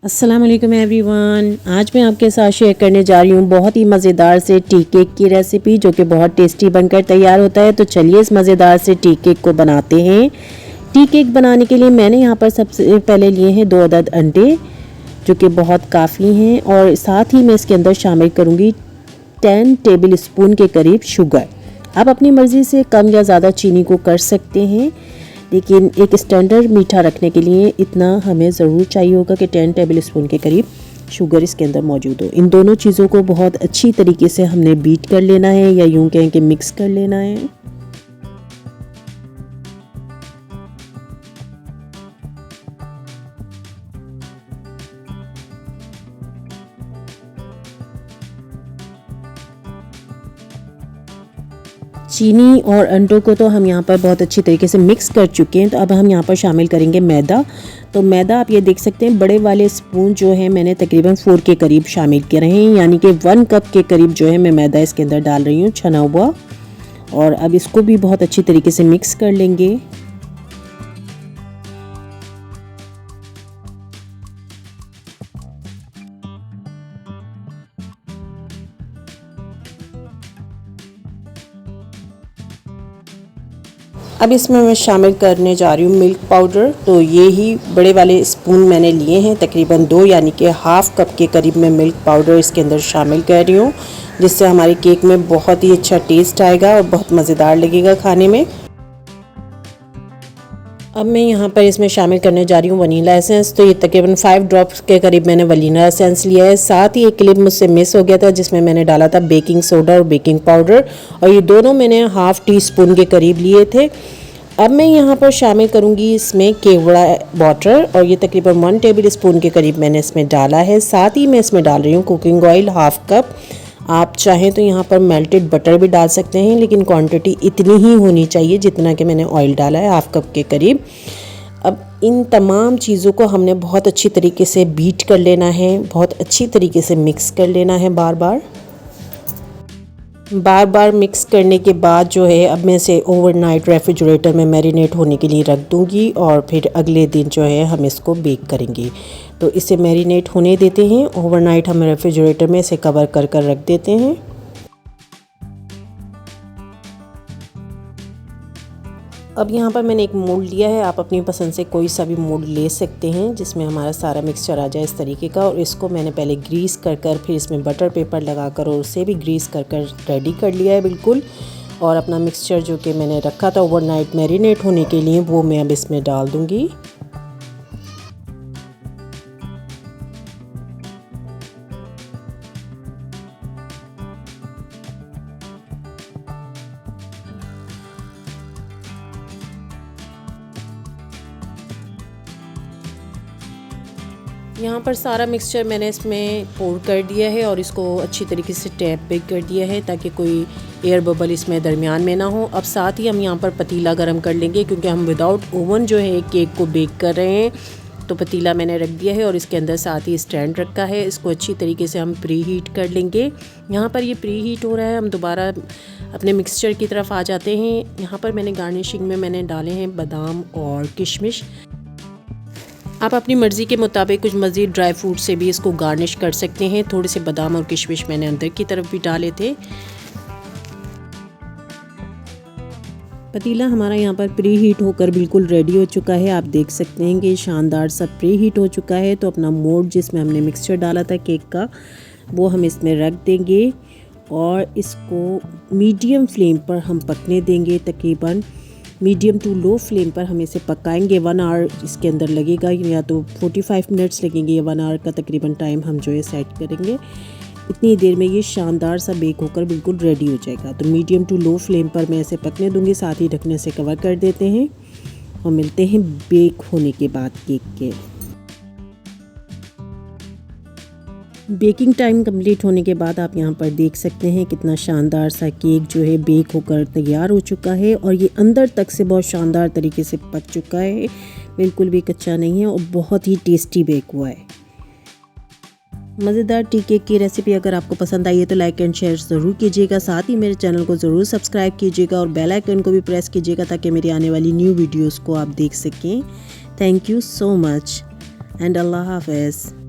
अस्सलाम वालेकुम एवरीवन। आज मैं आपके साथ शेयर करने जा रही हूँ बहुत ही मज़ेदार से टी केक की रेसिपी, जो कि बहुत टेस्टी बनकर तैयार होता है। तो चलिए इस मज़ेदार से टी केक को बनाते हैं। टी केक बनाने के लिए मैंने यहाँ पर सबसे पहले लिए हैं 2 अदद अंडे, जो कि बहुत काफ़ी हैं, और साथ ही मैं इसके अंदर शामिल करूँगी 10 टेबल स्पून के करीब शुगर। आप अपनी मर्ज़ी से कम या ज़्यादा चीनी को कर सकते हैं, लेकिन एक स्टैंडर्ड मीठा रखने के लिए इतना हमें ज़रूर चाहिए होगा कि 10 टेबल स्पून के करीब शुगर इसके अंदर मौजूद हो। इन दोनों चीज़ों को बहुत अच्छी तरीके से हमने बीट कर लेना है, या यूँ कहें कि मिक्स कर लेना है। चीनी और अंडों को तो हम यहाँ पर बहुत अच्छी तरीके से मिक्स कर चुके हैं। तो अब हम यहाँ पर शामिल करेंगे मैदा। तो मैदा आप ये देख सकते हैं, बड़े वाले स्पून जो है मैंने तकरीबन 4 के करीब शामिल किए रहे हैं, यानी कि 1 कप के करीब जो है मैं मैदा इसके अंदर डाल रही हूँ, छना हुआ। और अब इसको भी बहुत अच्छी तरीके से मिक्स कर लेंगे। अब इसमें मैं शामिल करने जा रही हूँ मिल्क पाउडर। तो ये ही बड़े वाले स्पून मैंने लिए हैं, तकरीबन 2, यानी कि हाफ़ कप के करीब मैं मिल्क पाउडर इसके अंदर शामिल कर रही हूँ, जिससे हमारे केक में बहुत ही अच्छा टेस्ट आएगा और बहुत मज़ेदार लगेगा खाने में। अब मैं यहाँ पर इसमें शामिल करने जा रही हूँ वनीला एसेंस। तो ये तकरीबन 5 ड्रॉप्स के करीब मैंने वनीला एसेंस लिया है। साथ ही एक क्लिप मुझसे मिस हो गया था, जिसमें मैंने डाला था बेकिंग सोडा और बेकिंग पाउडर, और ये दोनों मैंने हाफ़ टी स्पून के करीब लिए थे। अब मैं यहाँ पर शामिल करूँगी इसमें केवड़ा वाटर, और ये तकरीबन 1 टेबल स्पून के करीब मैंने इसमें डाला है। साथ ही मैं इसमें डाल रही हूँ कुकिंग ऑयल हाफ़ कप। आप चाहें तो यहाँ पर मेल्टेड बटर भी डाल सकते हैं, लेकिन क्वांटिटी इतनी ही होनी चाहिए जितना कि मैंने ऑयल डाला है, हाफ़ कप के करीब। अब इन तमाम चीज़ों को हमने बहुत अच्छी तरीके से बीट कर लेना है, बहुत अच्छी तरीके से मिक्स कर लेना है। बार बार मिक्स करने के बाद जो है, अब मैं इसे ओवरनाइट रेफ्रिजरेटर में मैरिनेट होने के लिए रख दूंगी, और फिर अगले दिन जो है हम इसको बेक करेंगे। तो इसे मैरिनेट होने देते हैं ओवरनाइट, हम रेफ्रिजरेटर में इसे कवर कर रख देते हैं। अब यहाँ पर मैंने एक मोल्ड लिया है, आप अपनी पसंद से कोई सा भी मोल्ड ले सकते हैं, जिसमें हमारा सारा मिक्सचर आ जाए इस तरीके का। और इसको मैंने पहले ग्रीस कर फिर इसमें बटर पेपर लगाकर और उसे भी ग्रीस कर रेडी कर लिया है बिल्कुल। और अपना मिक्सचर जो कि मैंने रखा था ओवरनाइट मैरिनेट होने के लिए, वो मैं अब इसमें डाल दूँगी। यहाँ पर सारा मिक्सचर मैंने इसमें पोर कर दिया है, और इसको अच्छी तरीके से टैप बेक कर दिया है, ताकि कोई एयर बबल इसमें दरमियान में ना हो। अब साथ ही हम यहाँ पर पतीला गरम कर लेंगे, क्योंकि हम विदाउट ओवन जो है केक को बेक कर रहे हैं। तो पतीला मैंने रख दिया है, और इसके अंदर साथ ही स्टैंड रखा है। इसको अच्छी तरीके से हम प्री हीट कर लेंगे। यहाँ पर ये प्री हीट हो रहा है, हम दोबारा अपने मिक्सचर की तरफ आ जाते हैं। यहाँ पर मैंने गार्निशिंग में मैंने डाले हैं बादाम और किशमिश। आप अपनी मर्ज़ी के मुताबिक कुछ मज़ीद ड्राई फ्रूट से भी इसको गार्निश कर सकते हैं। थोड़े से बादाम और किशमिश मैंने अंदर की तरफ भी डाले थे। पतीला हमारा यहाँ पर प्री हीट होकर बिल्कुल रेडी हो चुका है। आप देख सकते हैं कि शानदार सा प्री हीट हो चुका है। तो अपना मोल्ड जिसमें हमने मिक्सचर डाला था केक का, वो हम इसमें रख देंगे, और इसको मीडियम फ्लेम पर हम पकने देंगे। तकरीबन मीडियम टू लो फ्लेम पर हम इसे पकाएंगे। 1 आवर इसके अंदर लगेगा, या तो 45 मिनट्स लगेंगे, या 1 आवर का तकरीबन टाइम हम जो है सेट करेंगे। इतनी देर में ये शानदार सा बेक होकर बिल्कुल रेडी हो जाएगा। तो मीडियम टू लो फ्लेम पर मैं इसे पकने दूंगी, साथ ही ढकने से कवर कर देते हैं, और मिलते हैं बेक होने के बाद केक के। बेकिंग टाइम कंप्लीट होने के बाद आप यहाँ पर देख सकते हैं कितना शानदार सा केक जो है बेक होकर तैयार हो चुका है, और ये अंदर तक से बहुत शानदार तरीके से पक चुका है, बिल्कुल भी कच्चा नहीं है, और बहुत ही टेस्टी बेक हुआ है। मज़ेदार टी केक की रेसिपी अगर आपको पसंद आई है तो लाइक एंड शेयर ज़रूर कीजिएगा। साथ ही मेरे चैनल को ज़रूर सब्सक्राइब कीजिएगा, और बेल आइकन को भी प्रेस कीजिएगा, ताकि मेरी आने वाली न्यू वीडियोज़ को आप देख सकें। Thank you so much and अल्लाह हाफ़िज़।